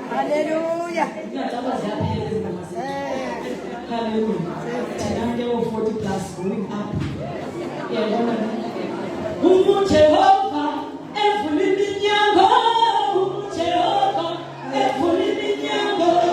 Hallelujah. Hallelujah. 40 plus going up. Jehovah, every minyango. Jehovah, every minyango.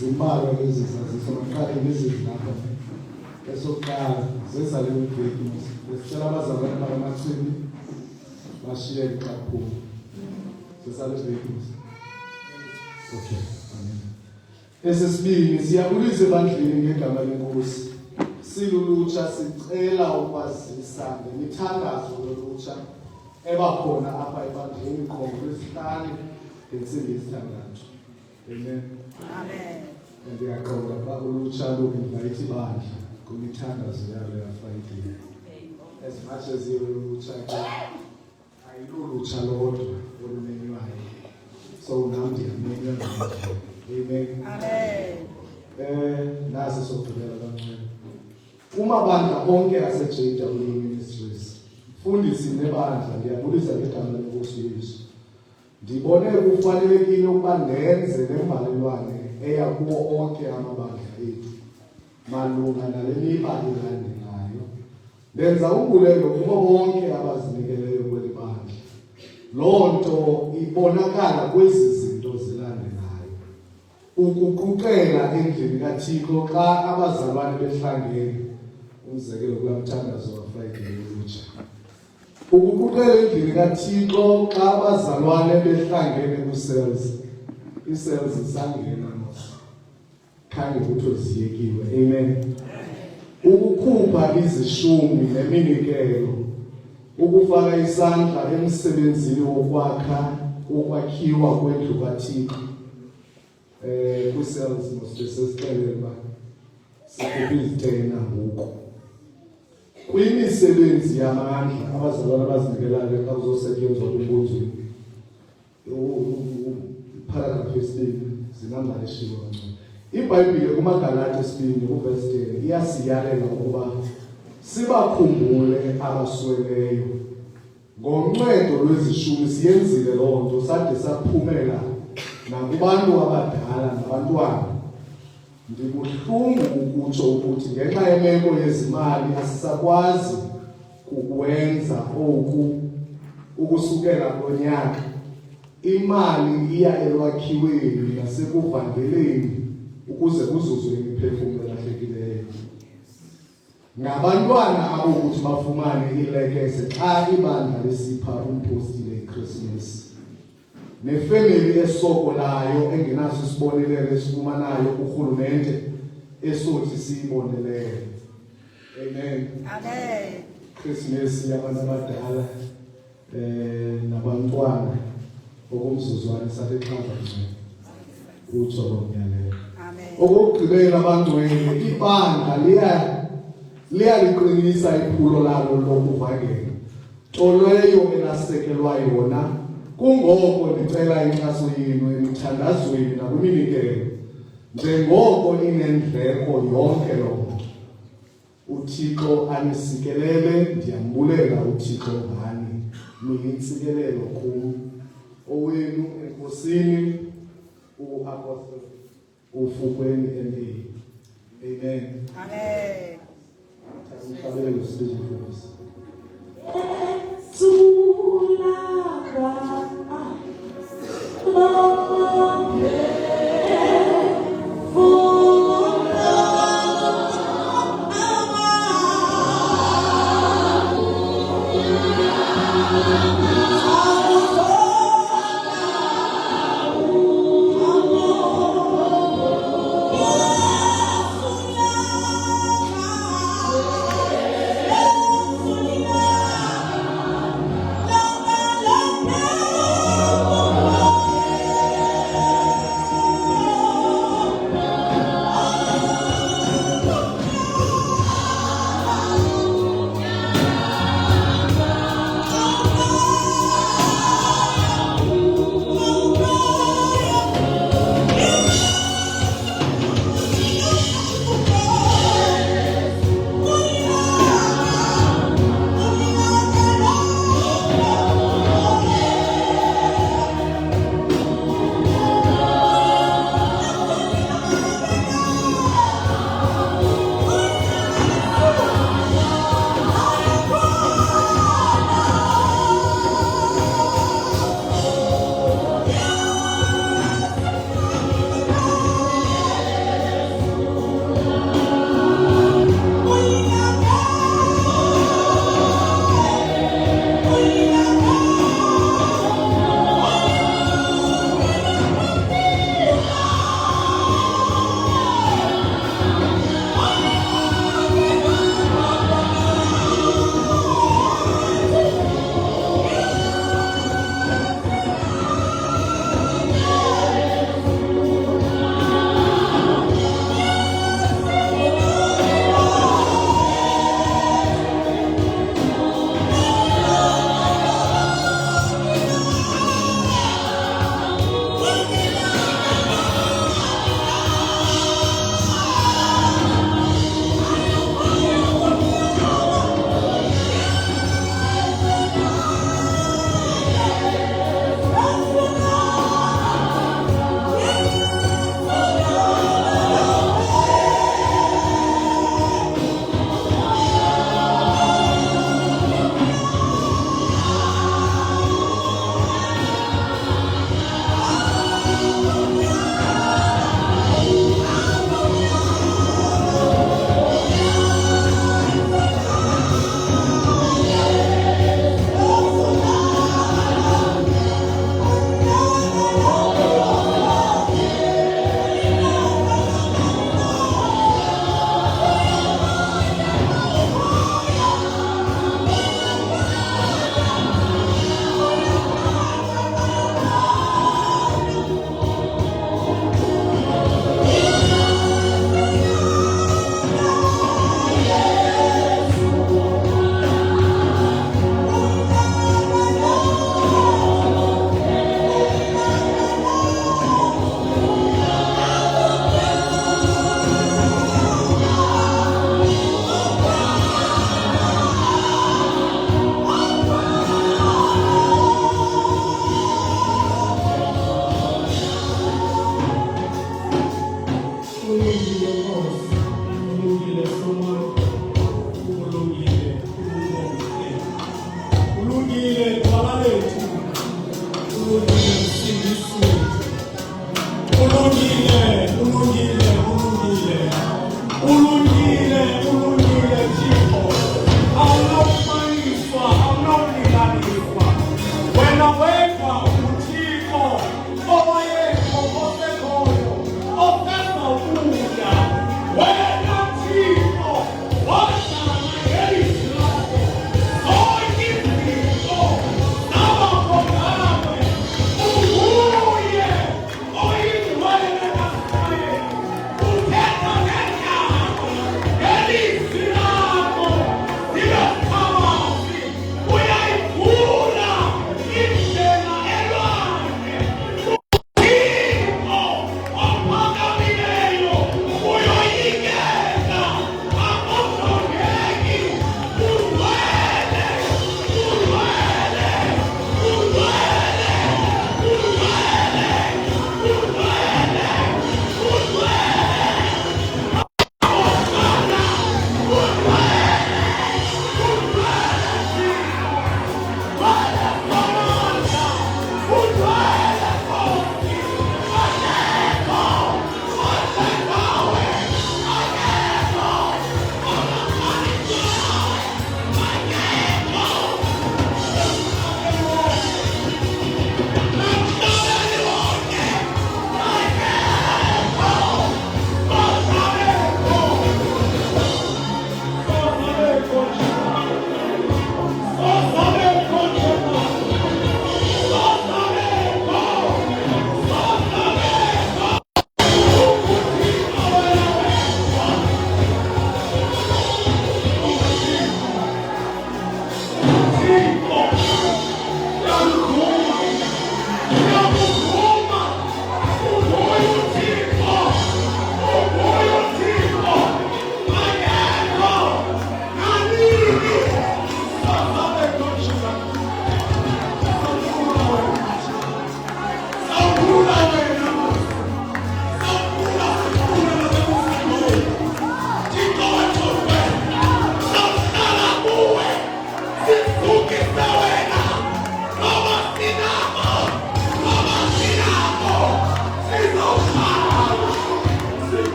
zimbalwa lezi zaziso maqale ngizilapha esokuqala zesale mveki besicela abazalwane bakamachini bashiye iqaphula zesale mveki. Okay, amen. Esesibili siyabulisa ebandleni ngegama lenkosi. Silulutsha sicela ukwazisa ngemithandazo yolutsha ebakhona apha ebandleni ngoLwesihlanu ngensimbi yesithandathu. Amen. Amen. Ndiyaqonda ukuba ulutsha luinvite ibandla kwimithandazo yalo yaFriday. As much as ulutsha ayilulutsha lodwa olumenywayo. So nam ndiyamenywa ngendlela. Amen. Amen. Nasi sokugqibela kancane. Umabandla onke aseJW Ministries, fundisi nebandla ndiyabulisa ngegama lenkosi Yesu. Ndibone kufanelekile ukuba ndenze nembalelwane eya kuwo onke amabandla ethu malunga nale miba ilandelayo. Ndenza umbulelo kubo bonke abazinikeleyo kweli bandla. Loo nto ibonakala kwezi zinto zilandelayo: ukuquqela endlini kaThixo xa abazalwane behlangene, umzekelo kulaa mthandazo waFriday yolutsha. Ukuquqela endlini kaThixo xa abazalwane behlangene kwi-cells. Ii-cells zisangena mos, khange kuthiwe ziyekiwe. Amen. Ukukhupha izishumi neminikelo, ukufaka isandla emsebenzini wokwakhiwa kwendlu kaThixo. Kwi-cells mos besesixelele uba sikhuphe izitena ngoku. Kwimisebenzi yamandla abazalwane abazinikelayo xa kuzosetyenzwa kumbuzweni, paragraph yesibini zinambala eshiwo kancane. iBhayibhile kumaGalatya 2:10 iyasiyalela ukuba sibakhumbule abasweleyo. Ngoncedo lwezishumi siyenzile loo nto, sade saphumela nakubantu abadala nabantwana. Ndibuhlungu ukutsho ukuthi ngenxa yemeko yezimali asisakwazi kukwenza oku. Ukusukela lonyaka imali iya elwakhiweni nasekuvangeleni ukuze kuzuzwe imiphefumlo elahlekileyo. Ngabantwana abokuthi bafumane ilekese xa ibandla lisipha umpostile iChristmas. Nefemeli esokolayo engenaso isibonelelo esifumanayo kurhulumente esothi siyibonelele. Amen. Amen. Christmas yabantu abadala nabantwana okumzuzwana sathe xhaza nje utsho lo myalelo. Amen. Okugqibela abantwana ibandla liyaliqinisa iphulo lalo lokuvangela, nto leyo elasekelwa yona. Kungoko ndicela inkxaso yenu emithandazweni nakwiminikelo, njengoko inendleko yonke loo nto. uThixo anisikelele. Ndiyambulela uThixo ngani, niyintsikelelo kum. Owenu enkosini uApostle uFukweni MA. Amen. Amen. Umhlabelelo sibizo mfundisi.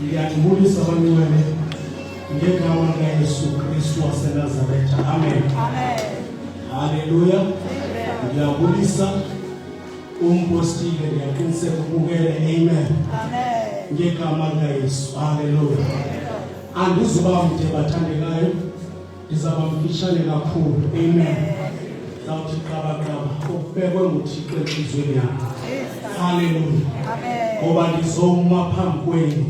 Ngiyakubulisa abantwana ngegama likaYesu Kristu waseNazaretha. Amen. Amen. Haleluya. Ngiyakubulisa umpostile ngiyaqiniseka ukubukela. Amen. Amen. Ngegama likaYesu. Haleluya. Andizuba mde bathandekayo, ndizaba mfishane kakhulu. Amen. Zawuthi qaba ukubekwe nguThixo enhliziyweni yakho. Haleluya. Amen. Ngoba ndizoma phambi kwenu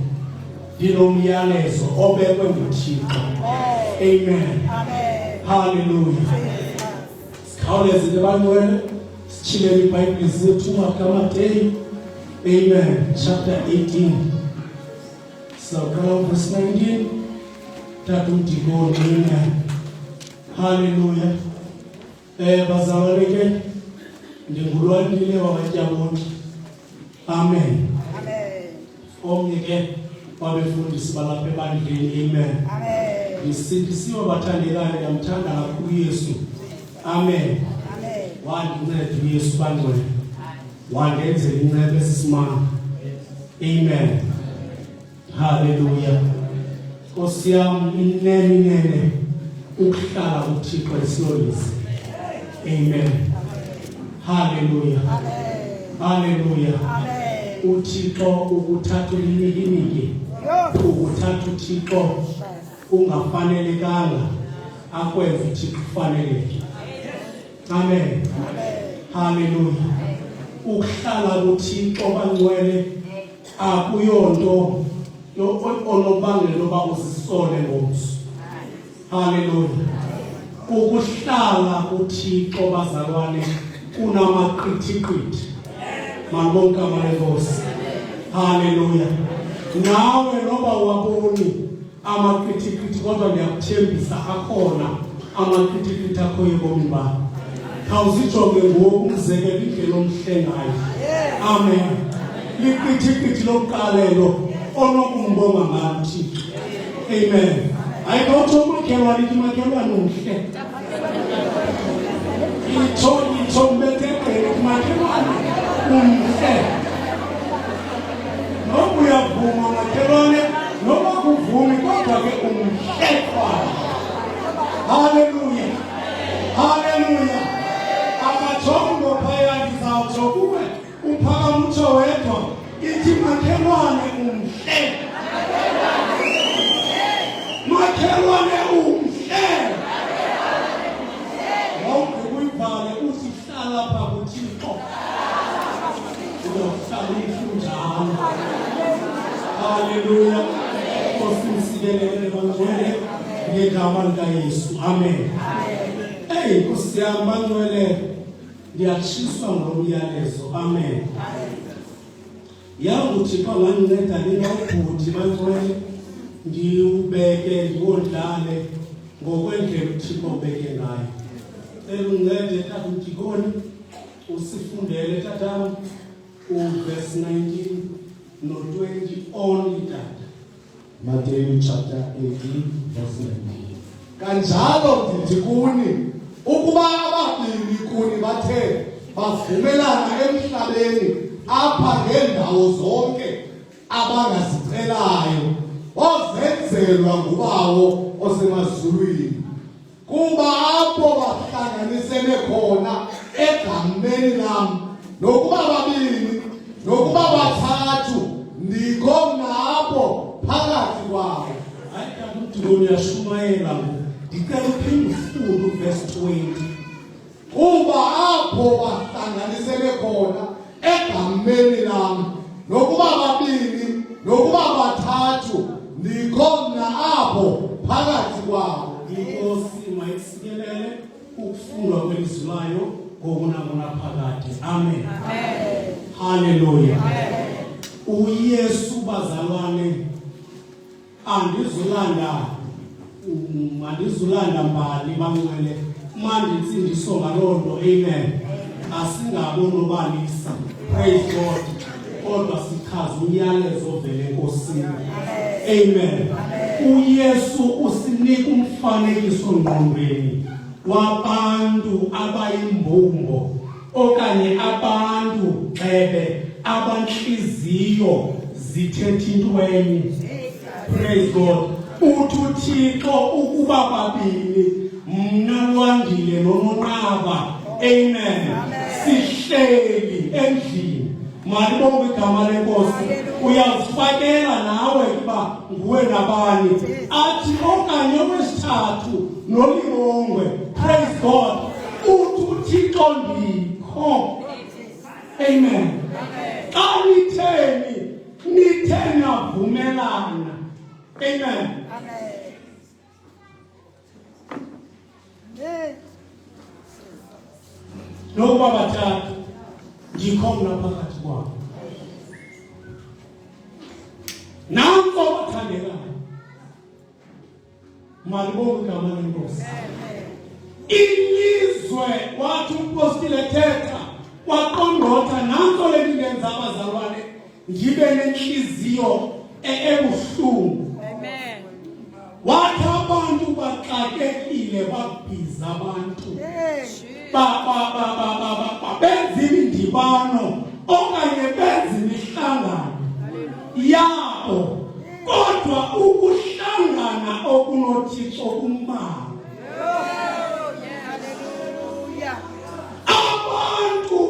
ndinomyalezo obekwe nguThixo. Amen. Amen. Haleluya. Sikhawuleze abantwana sichilele iBhayibheli zethu uMateyu. Amen. Chapter 18. Sawukala verse 19. Tatu mdikoni. Amen. Haleluya. Bazalwane ndingulwandile wabatyabonke. Amen. Amen. Omnye ke wabefundisi balapha ebandleni. Amen. Amen. Ndisindisiwe bathandekayo, ndiyamthanda kakhulu Yesu. Amen. Amen. Wandinceda uYesu bangcwele, wandenzela inceba esisimanga. Amen. Haleluya. Nkosi yam inene ukuhlala kuThixo esilolisi. Amen. Hallelujah. Amen. Hallelujah. Amen. uThixo ukuthatha uliniki ukuthatha uThixo ungafanelekanga akwenza uThixo kufaneleke. Amen. Hallelujah. Ukuhlala kuThixo bangcwele akuyonto onobangela loba uzisole ngomso. Hallelujah. Ukuhlala kuThixo bazalwane kunamaqithiqithi. Mabonke amankosi. Hallelujah. Nawe noba waboni amaqithiqithi kodwa ndiyakuthembisa akhona amaqithiqithi akho ebomini bakho. Khawuzijonge ngoku umzekelo indlela omhlengayo. Amen. Liqithiqithi lokuqalelo onokumbonga ngalo Thixo. Amen. Ayikho umakhelwane lithi makhelwane umhle. Itho mbethekele makhelwane umhle. Noba uyavuma makhelwane noba kuvumi kodwa ke umhle khona. Hallelujah. Hallelujah. Amathongo phaya ndizawutsho kuwe uphakamutsho wedwa ithi makhelwane umhle. Makhelwane umhle. Wonke kuyibhale uthi hlala pha kuThixo. Uzohlala umfunjana. Hallelujah. Osisikelele bangcwele ngegama likaYesu. Amen. Hey, kusiyamba ngcwele ndiyatshiswa ngomyalezo. Amen. Yazi uThixo anganceda ningawubhuti bangcwele ndiubeke ndiwondlale ngokwendlela uThixo ubeke ngayo. Uncede tata uDikoni usifundele tata uverse 19 no-20 only tata. Matthew chapter 18 verse 19. Kanjalo ndithi kuni ukuba ababili kuni bathe bavumelana emhlabeni apha ngendawo zonke abangazicelayo ozenzelwa nguBawo osemazulwini. Kuba apho bahlanganisene khona egameni lam nokuba babili nokuba bathathu ndikhona apho phakathi kwabo. Ayikho uDikoni uyashumayela ndicela uphinde ufunde verse 20. Kuba apho bahlanganisene khona egameni lam nokuba babili nokuba bathathu ndikhona apho phakathi kwabo. Inkosi mayisikelele ukufundwa kwelizwi layo ngokunabona phakathi. Amen. Hallelujah. uYesu bazalwane andizulanda mbali bangcwele manditsindiso ngalonto. Amen. Asingabonobalisa. Praise God. Kodwa sichaza umyalezo ovele enkosini. Amen. uYesu usinika umfanekiso ngqondweni wabantu abayimbumbo okanye abantu gxebe abanhliziyo zithetha intweni. Praise God. Uthi uThixo ukuba babili mna Lwandile noNonqaba. Amen. Sihleli endlini. Malibonke igama lenkosi. Uyazifakela nawe kuba nguwe nabani. Athi okanye wesithathu nolilongwe. Praise God. Uthi uThixo ndikho. Amen. Xa nitheni avumelana. Amen. Nokuba bathathu ndikho mna phakathi kwabo. Nanko bathandekayo. Malibonke igama lenkosi. Ilizwe wathi umpostile thetha waqongqotha nanko le ngenza abazalwane ngibe nenhliziyo ebuhlungu. Amen. Wathi abantu baxakekile babhiza abantu. Benza imindibano okanye benza imihlangano yabo. Kodwa ukuhlangana okunoThixo kumbalwa. Hallelujah. Abantu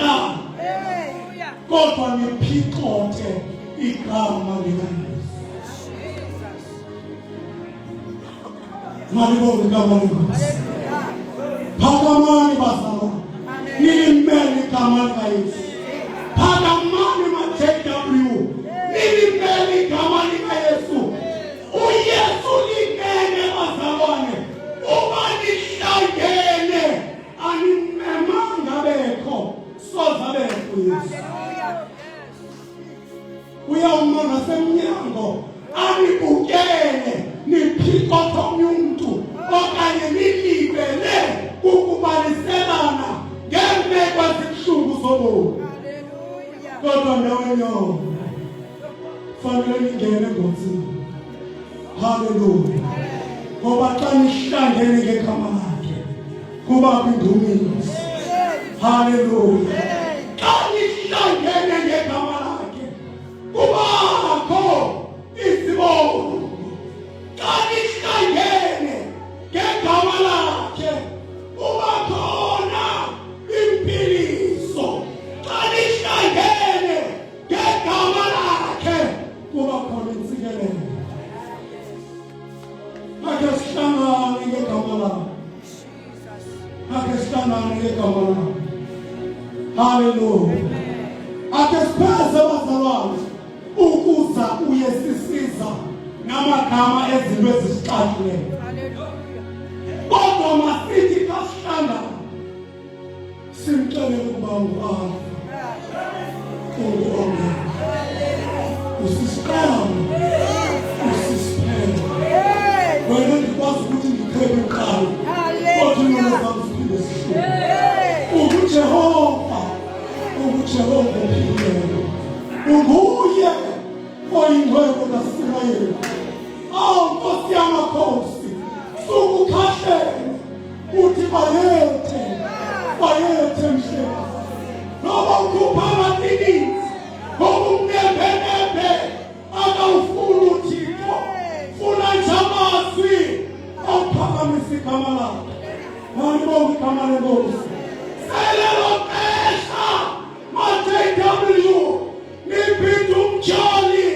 ngihlala kodwa ngiphixothe igama likaYesu. Malibonge igama likaYesu. Phakamani bazalwane, nilimele igama likaYesu. Phakamani ma-JW, nilimele igama likaYesu. uYesu linene bazalwane, uma nihlangene animemanga bekho soza bekho Yesu. Uyawumona semnyango anibukele niphikotha umuntu okanye nilibele ukubaliselana ngemeko ezibuhlungu zobomi. Kodwa ndawenyo fanele ningene ngozini. Hallelujah. Ngoba xa nihlangene ngegama lakhe kuba kwindumiso. Hallelujah. Xa nihlangene ngegama lakhe kubakho izibongo. Xa nihlangene ngegama lakhe kuba khona impiliso. Xa nihlangene ngegama lakhe kuba khona insikelelo. Ake sihlangane ngegama lakhe. Ake sihlangane ngegama lakhe. Hallelujah. Ake sipheze bazalwane ukuza uyesisiza namagama ezinto ezisixakileyo. Kodwa masithi kasihlangana simxelele ukuba ngu-Alpha ungu-Omega, usisiqala usisiphela. Wena ndikwazi ukuthi ndiqhele uqala kodwa unono zam siphinde sihlule. UnguJehova, unguJehova ophileyo, unguye oyingcwele kaSirayeli. Nkosi yamakhosi, sukukhahlele uthi bayethe mhlekazi. Noba ukhupha amatikiti ngoba umnembe akawufuni uThixo, funa nje amazwi awuphakamisa igama lakhe. Malibonge igama lenkosi. Selelo xesha ma-JW niphinde umtshali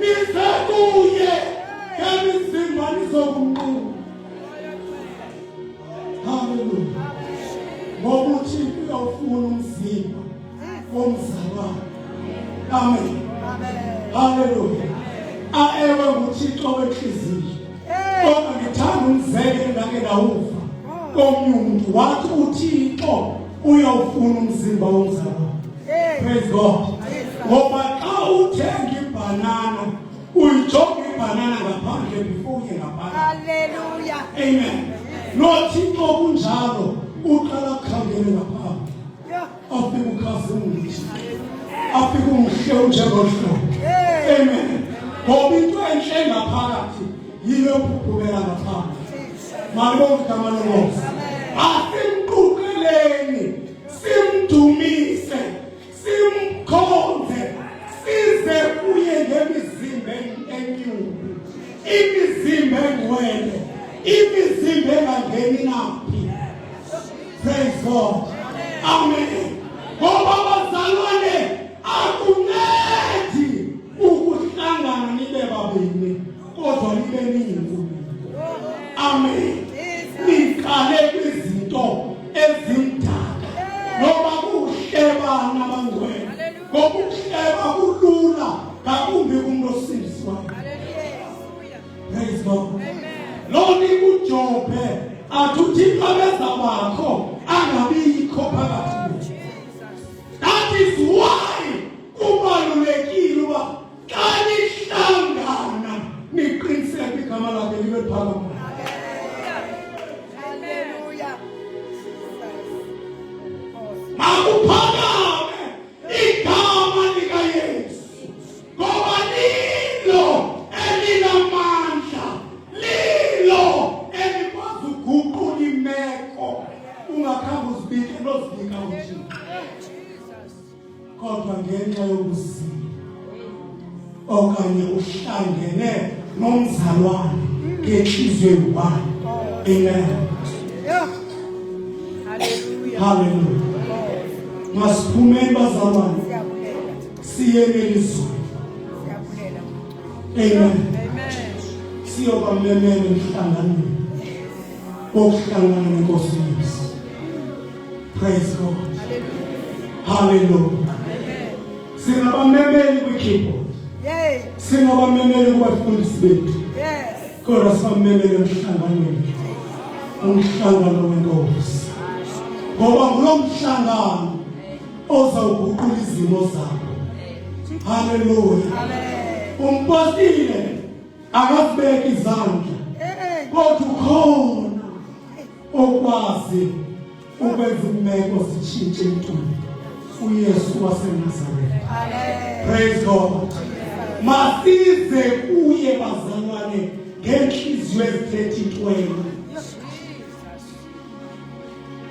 nize kuye ngemizimba nizokumnquma. Hallelujah. Ngoba uThixo uyawufuna umzimba womzalwane. Amen. Hallelujah. Ewe nguThixo wenhliziyo. Kodwa ngithanda umzekelo engake ngawuva komunye umuntu wathi uThixo uyawufuna umzimba womzalwane. Praise God. Ngoba xa uthenga ibhanana uyijonga ibhanana ngaphandle before uye ngaphandle. Hallelujah. Amen. NoThixo kunjalo uqala kukhangele ngaphandle. Afike ukhazimulise. Afike umhle unjengohlobo. Amen. Ngoba into enhle ngaphakathi yiyo ukuphuphumela ngaphandle. Malibonge igama lenkosi. Asimquqeleni, simdumise, simkhonze, size kuye ngemizimba enyulu, imizimba engcwele, imizimba engangeni naphi. Praise God. Amen. Ngoba bazalwane akuncedi ukuhlangana nibe babini kodwa nibe ningu. Amen. Niqale kwizinto ezimdaka noba kuhlebana abangcwele. Ngoba ukuhleba kulula ngakumbi kumuntu osindiswayo. Praise God. Loni kuJobe athuthi abeza bakho angabikho phakathi. That is why kubalulekile uba xa nihlangana niqiniseke igama lakhe libe phakathi. Makuphakame igama likaYesu, ngoba lilo elinamandla, lilo elikwazi uguqula imeko ungakhange uzibike nozibika uThixo. Kodwa ngenxa yokuzila okanye uhlangene nomzalwane ngenhliziyo eyi-one. Amen. Hallelujah. Masiphumeni bazalwane. Siyabulela. Siyenelizwe. Siyabulela. Amen. Amen. Siyobamemela emhlanganweni. Okuhlangana nenkosi yethu. Praise God. Hallelujah. Amen. Singabamemeli kwi-keyboard. Yay. Singabamemeli kubafundisi bethu. Yes. Kodwa sibamemele emhlanganweni. Umhlangano wenkosi. Ngoba kulo mhlangano ozawuguqula izimo zakho. Hallelujah. Amen. Umpostile akasibeka izandla. Hey. Kodwa ukhona okwazi ukwenza imeko zitshintshe intweni. uYesu waseNazaretha. Amen. Praise God. Masize kuye bazalwane ngenhliziyo ezithethintweni.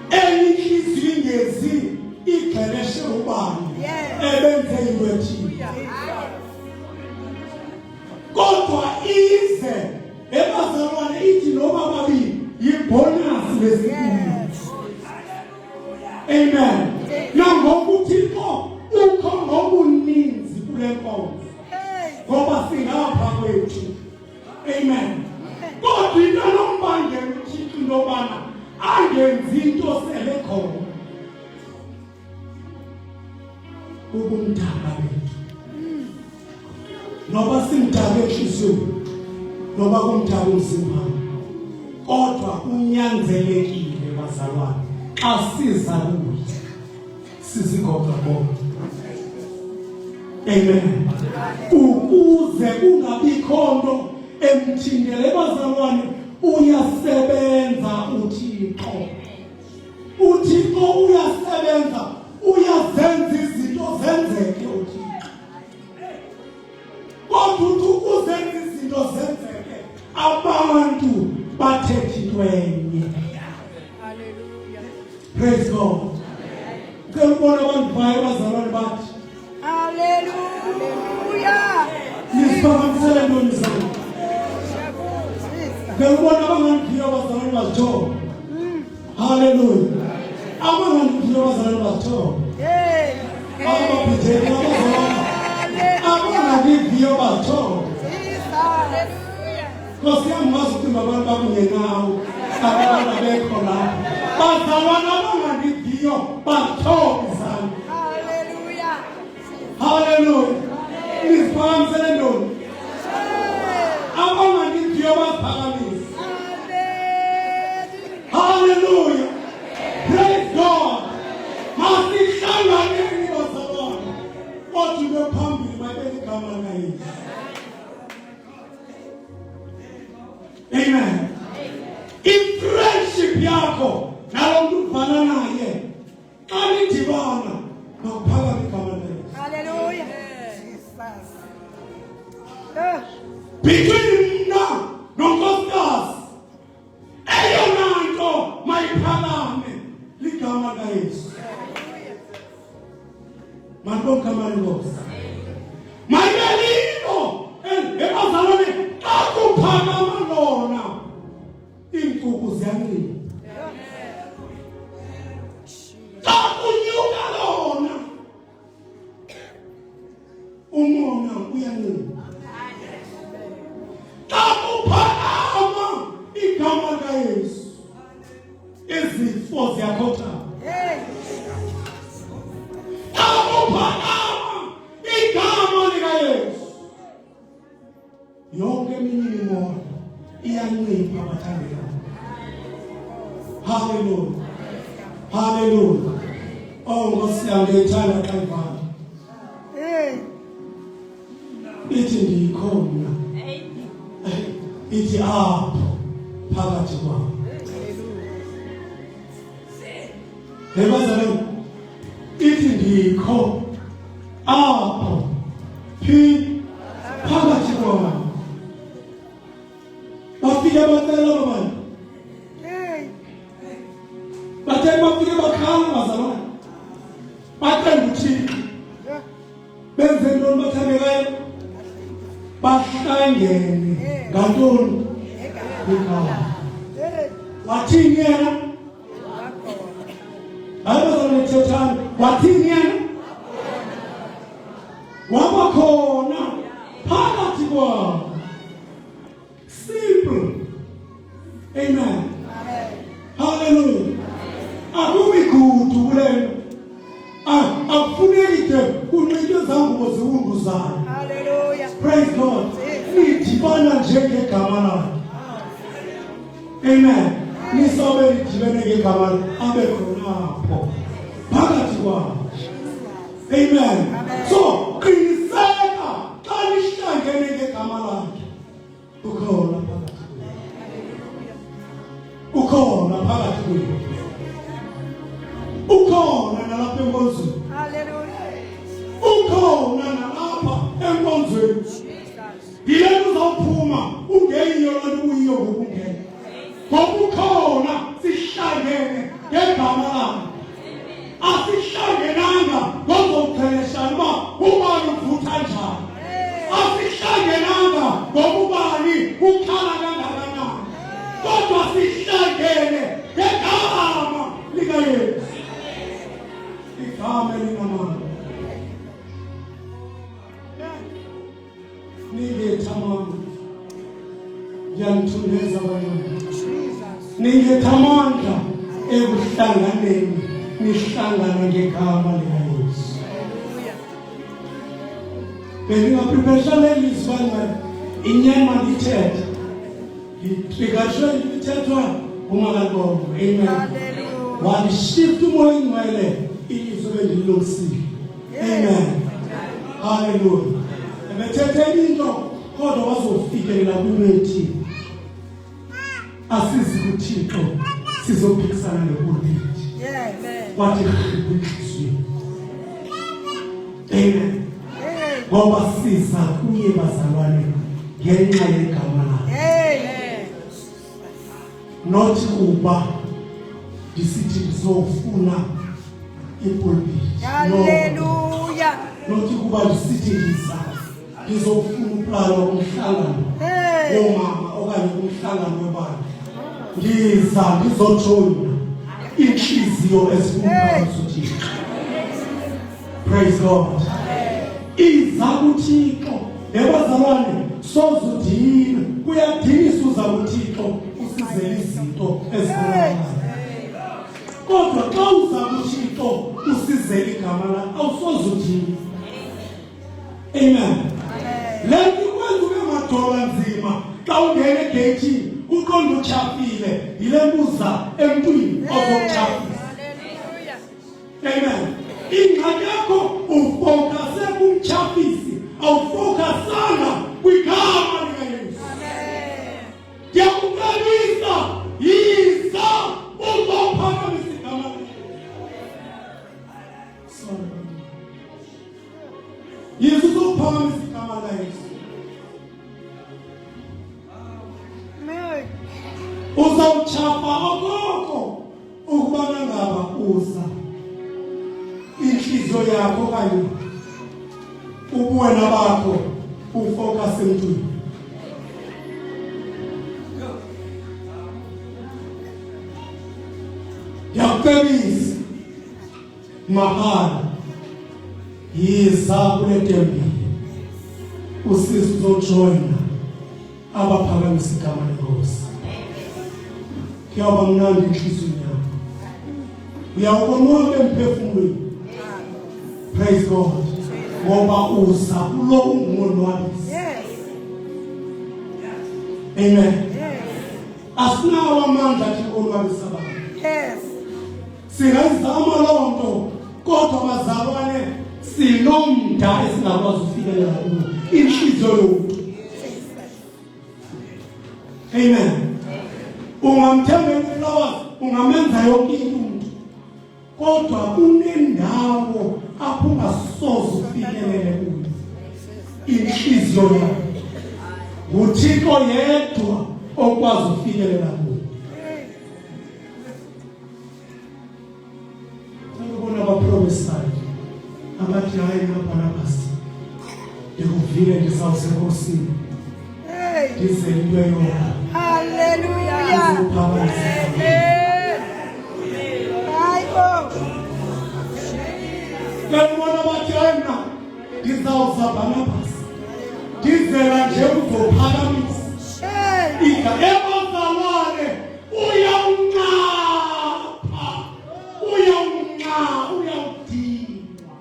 Enhliziyo ingezi igxeleshe ubani ebenze into ethile. Kodwa ize ebazalwane ithi noma babili yibonus lesikhulu. Amen. Nangokuthi ukho ngobuninzi kule nkonzo. Ngoba singapha kwethu. Amen. Kodwa into nombangela uThixo intobana angenzi into sele khona. Ubumdaka bethu. Noba simdaka enhliziyweni, noba kumdaka umzimba. Kodwa kunyanzelekile bazalwane xa siza kuye sizigoqa bonke. Amen. Ukuze kungabikho nto emthindele bazalwane uyasebenza uThixo. uThixo uyasebenza, uyazenza izinto zenzeke uThixo. Kodwa ukuzenza izinto zenzeke abantu bathethe intwenye. Hallelujah. Praise God. Kembona abantu baye bazalwane bathi Hallelujah. nisiphakamsele ntoni zami. Kembona abangandiyo bazalwane bazithoba. Hallelujah. Abangandiyo bazalwane bazithoba. Hey. Abaphethe bazalwane. Abangandiyo bazithoba. Hallelujah. Nkosi yami wazi ukuthi abantu bakungenawo. Abantu abekho la. Bazalwane abangandiyo bazithoba izandla. Hallelujah. Hallelujah. Nisiphakamsele ntoni. Abangandiyo baphakamise. Hallelujah. Praise God. Masihlanganeni bazalwane. Kodwa ube phambili mayibeke igama likaYesu. Amen. I-friendship yakho nalo muntu uvana naye xa nidibana makuphakame igama likaYesu. Hallelujah. Jesus. Between mna nonkosikazi eyona nto mayiphakame ligama likaYesu. Mantomkamani Nkosi. Mayibelilo ebazalwane xa kuphakama lona iinkukhu ziyancipha. Xa kunyuka lona umona uyancipha. Xa kuphakama igama likaYesu izifo ziyakhothama. Hey. Xa kuphakama igama likaYesu yonke eminye imimoya iyancipha bathandekayo. Hallelujah. Hallelujah. Oh Nkosi yami ngiyithanda xa ivala. Hey. Ithi ndikhona. Ithi apho phakathi kwabo. Lebazalwane ithi ndikho apho phakathi kwabo. Bafike bacela babani. Hey. Bathe bafike bakhala bazalwane. Bacela uThixo. Benze ntoni bathandekayo? Bahlangene ngantoni? Igama. Hey. Wathini yena? Hayi bazalwane thethani. wathini yena wabakhona phakathi kwabo. Simple. Amen. Hallelujah. Akubi kude kulelo. Akufuneki ke kunqithe zangubo ziwunduzayo. Hallelujah. Praise God. Nidibana njengegama lakhe. Amen. Nisobe nidibene ngegama abe khonapho phakathi kwabo. Amen. So qiniseka xa nihlangene ngegama lakhe ukhona phakathi kwenu. Ukhona phakathi kwenu. Ukhona nalapha enkonzweni. Hallelujah. Ukhona nalapha enkonzweni. Yena uzophuma ungeyiyo lanto uyiyo ngokungena. Ngoba ukhona sihlangene ngegama lakhe. Asihlangenanga ngozocheleshana uba ubani uvutha njani. Asihlangenanga ngoba ubani ukhala kangakanani. Kodwa sihlangene ngegama likaYesu. Igama elinamandla. Ningethamanga. Ngiyanithundeza abanye. Ningethamanga ekuhlanganeni. Nihlangana ngegama likaYesu. Bengingapreparisha lelizwi bani inyama lithetha. Ngiqikashwe lithethwa uMakalibongo. Amen. Walishift umoya ingcwele ilizwi belilungisile. Amen. Hallelujah. Ebethethe into kodwa wazofikelela kwimethi. Asizi kuThixo sizophikisana nepulpit. Yes. Wathi khiphiswe. Amen. Ngoba siza kuye bazalwane ngenxa yegama lakhe. Amen. Not kuba disithi sizofuna ipulpit. Hallelujah. Not kuba disithi ngizofuna uplano womhlangano. Womama okanye umhlangano webandla. Ngiza ngizojoyina inhliziyo esifundayo uThixo. Praise God. Iza kuThixo nebazalwane sozudina kuyadinisa uza kuThixo usizele izinto ezibonakalayo. Kodwa xa uza kuThixo usizele igama lakhe awusozudina. Amen. Lethi kwenza ube madola nzima xa ungena egate uqonda uchafile yile buza emntwini ozokuchafisa. Amen. Ingxaki yakho ufokase kumchafisi awufokasanga kwigama likaYesu. Ndiyakucebisa yiza uzophakamisa igama lakhe. Yesu uzophakamisa igama likaYesu. Uzawuchapha okoko ukubana ngaba uza inhliziyo yakho kanye ubuwena bakho ufocus emntwini. Yakucebisa mahala yiza kule tembili usisi uzojoyina abaphakamisa igama lenkosi. Kuyaba mnandi inhliziyo yakho. Uyawubona emphefumulweni. Praise God. Ngoba uza kulo ungonwabisi. Amen. Asinawo amandla okunwabisa abantu. Yes. Singazama leyo nto kodwa bazalwane sinomda esingakwazi ukufikelela kuwo. Inhliziyo yomuntu. Amen. Ungamthembela flowers, ungamenza yonke into. Kodwa kunendawo apho ungasoze ufikelele kuyo. Inhliziyo yakho. nguThixo yedwa okwazi ukufikelela kuyo. Ngibona abaprophesied abathi hayi naBarnabas ndikuvile ngisawusenkosini. Ndize into yona. Hallelujah. Uzophakamisa. Bible. Bebona bathi ayina ngizawuza Barnabas. Ngizela nje uzophakamisa. Ika ebazalwane uyawunqapha. Uyawudinwa.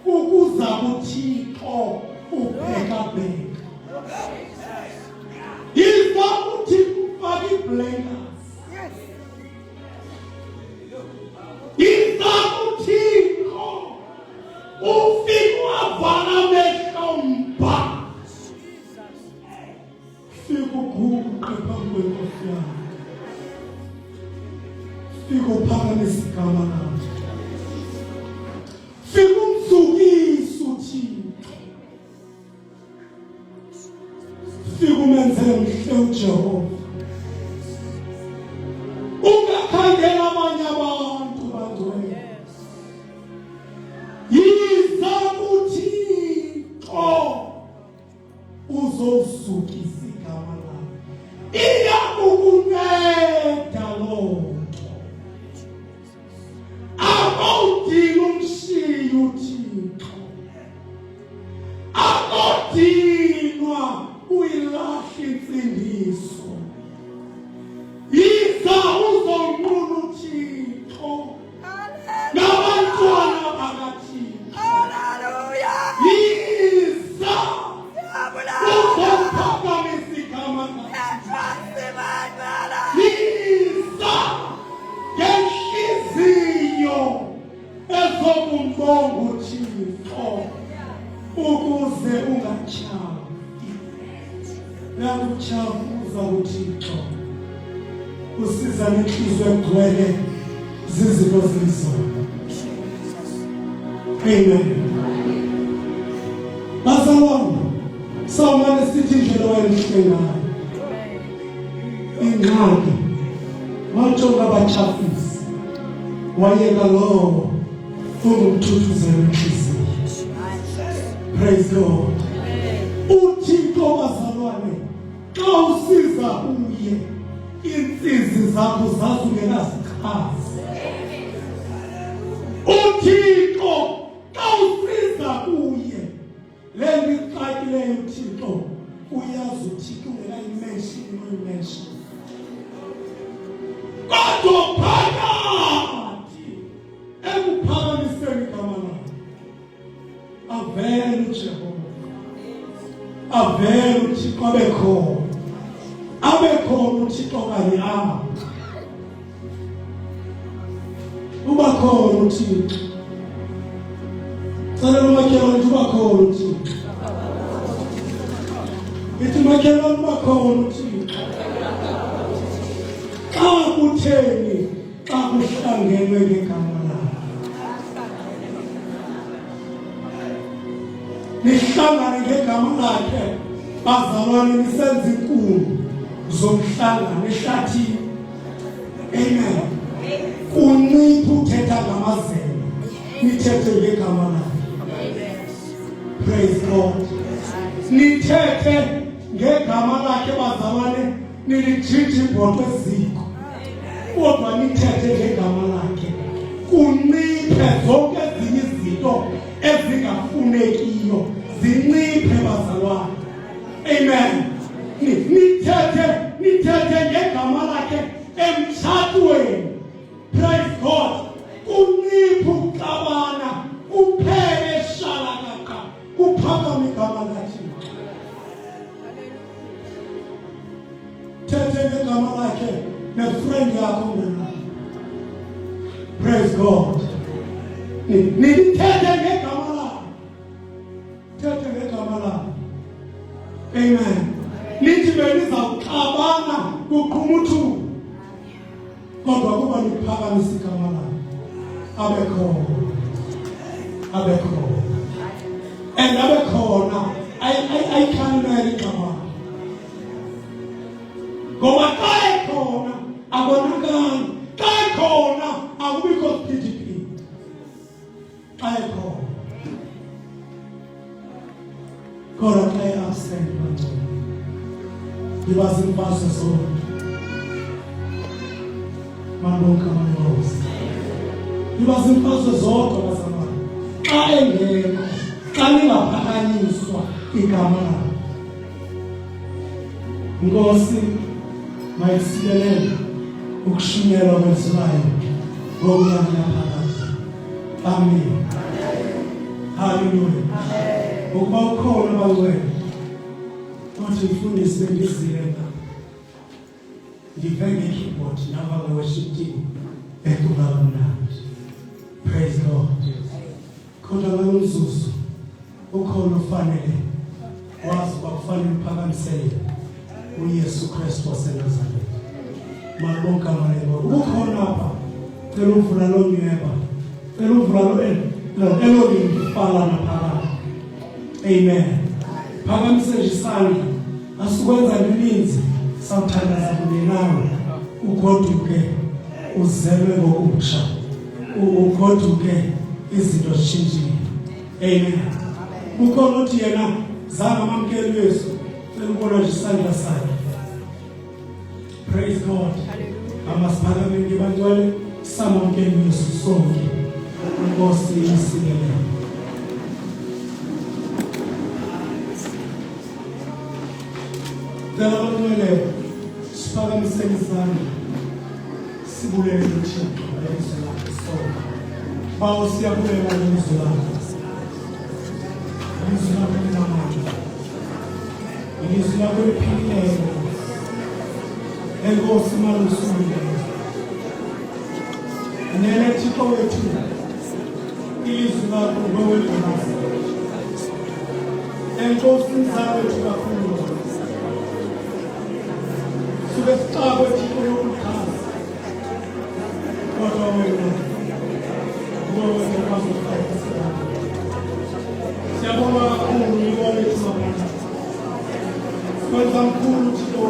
Ukuza kuThixo ubheka-bheka. Yiza uthi ufake iblankers. Yiza uThixo ufike wavala amehlo. Fika uguqe phambi kwenkosi yakho. Fika uphakamisa igama lakho. Fika umzukise uThixo. Fika umenzele mhle uJehova. Ungakhangela abanye abantu bangcwele. Yiza kuThixo uzosukisa igama lakho. Iyakukunceda loo nto. Akawudingi umshiye uThixo. Akawudinwa uyilahla insindiso. Yiza uzonqula uThixo nabantwana bakaThixo. Yiza uzophakamisa igama lakho. Yiza ngenhliziyo ezokumbonga uThixo ukuze ungachafi. Uyakuchafuza uThixo. Usiza nenhliziyo egcwele zizinto zizona. Amen. Bazalwane, sawumane sithi indlela wayenhle ngayo. Ingqondo watshoka abachafisi wayeka lowo ungumthuthuzela inhliziyo. Praise God. uThixo bazalwane xa usiza kuye insizi zakho zazungenazikhazi. uThixo xa usiza kuye le nixakileyo uThixo uyazi uThixo ungekayimention. Kodwa phakathi ekuphakamiseni igama lakho avele uJehova. Avele uThixo abekhona uThixo kanye apha. Ubakhona uThixo. Cela umakhelwane ubakhona uThixo. Ithi makhelwane ubakhona uThixo. Xa kutheni xa kuhlangenwe ngegama lakho. Nihlangane ngegama lakhe bazalwane nisenza inkulu zomhlangano ehlathini. Amen. Unciphe uthetha ngamazelo nithethe ngegama lakhe. Praise God. Nithethe ngegama lakhe bazalwane nilijinje ibhoto eziko. Kodwa nithethe ngegama lakhe. Kunciphe zonke ezinye izinto ezingafunekiyo zinciphe bazalwane. Amen. Nithethe ngegama lakhe emtshatweni. Praise God. Unciphe uxabana uphele shalakaka uphakame igama laThixo. Thethe ngegama lakhe nefriend yakho mna. Praise God. Nithethe ngegama lakhe. Thethe ngegama lakhe. Amen. Nithi benizawuxabana kuqhumuthu. Kodwa kuba niphakamisa igama lakhe. Abekhona. And abekhona ayikhangela igama. Ngoba xa ekhona abonakali. Xa ekhona akubikho siphithiphithi. Xa ekhona. Kodwa xa e-absent bantwana. Yiba zimfazwe zonke. Mabonke amankosi. Yiba zimfazwe zodwa bazalwane. xa engekho, xa lingaphakanyiswa igama lakhe. Nkosi mayisilelele ukushunyelwa kwezwayo ngokunyanga phakathi. Amen. Hallelujah. Ukuba ukhona bangcwele othi mfundisi bengiziyela ngivenge keyboard naba worship team ekumnandi. Praise God. Kodwa ngomzuzu ukhona ufanele wazi kwakufanele uphakamisele uYesu Kristu waseNazaretha. Mabonke amalebo ukhona apha cela uvula lo nyweba, cela uvula lo elolifala naphakathi. Amen. Phakamise isandla asukwenza imininzi sawuthandaza kunye nawe ugoduke uzelwe ngokutsha ugoduke izinto zishintshile. Amen. Ukhona uthi yena zama amamkeli Yesu cela ubona nje isandla sakhe. Praise God. Amasiphakameni ngibantwana samamkeli Yesu sonke. Inkosi isilele. Dalawele siphakamiseni izandla sibulele uThixo ngeliso lakhe sonke. Bawo siyabulela ngeliso lakhe. Ngeliso lakhe linamandla. Ngeliso lakhe liphilileyo. Enkosi malusule. Nele Thixo wethu. Ilizwi lakho ngowelwazi. Enkosi nzawethu kakhulu. Suke sicaba Thixo yokukhasa. Kodwa wena ngoba kwazofika. Siyabonga kakhulu ngibona ethu manje. Kwenza mkhulu Thixo.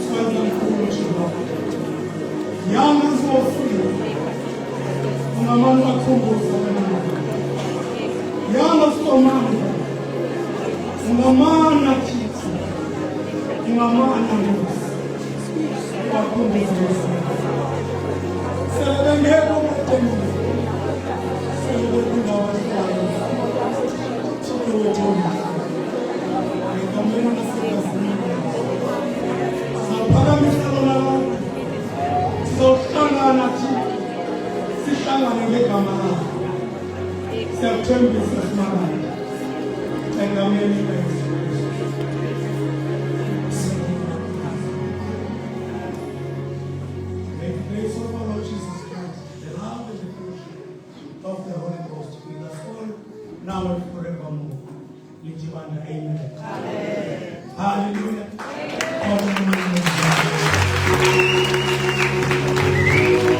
Kwenza mkhulu Thixo. Yanga sofika. Ungamani bakhumbuza wena. Yanga somanda. Ungamana Thixo. Ungamana Nkosi. Bakhumbuza wena. Selengeko mthembu. Selengeko ngawasala. Thixo wethu. Ngikamena nasikazini. Saphakamisa lona. Sohlangana Thixo. Sihlangane ngegama lakho. Siyakuthembisa simanga. Egameni likaYesu. May the grace of our Lord Jesus Christ, the love and the fellowship of the Holy Ghost be with us all now and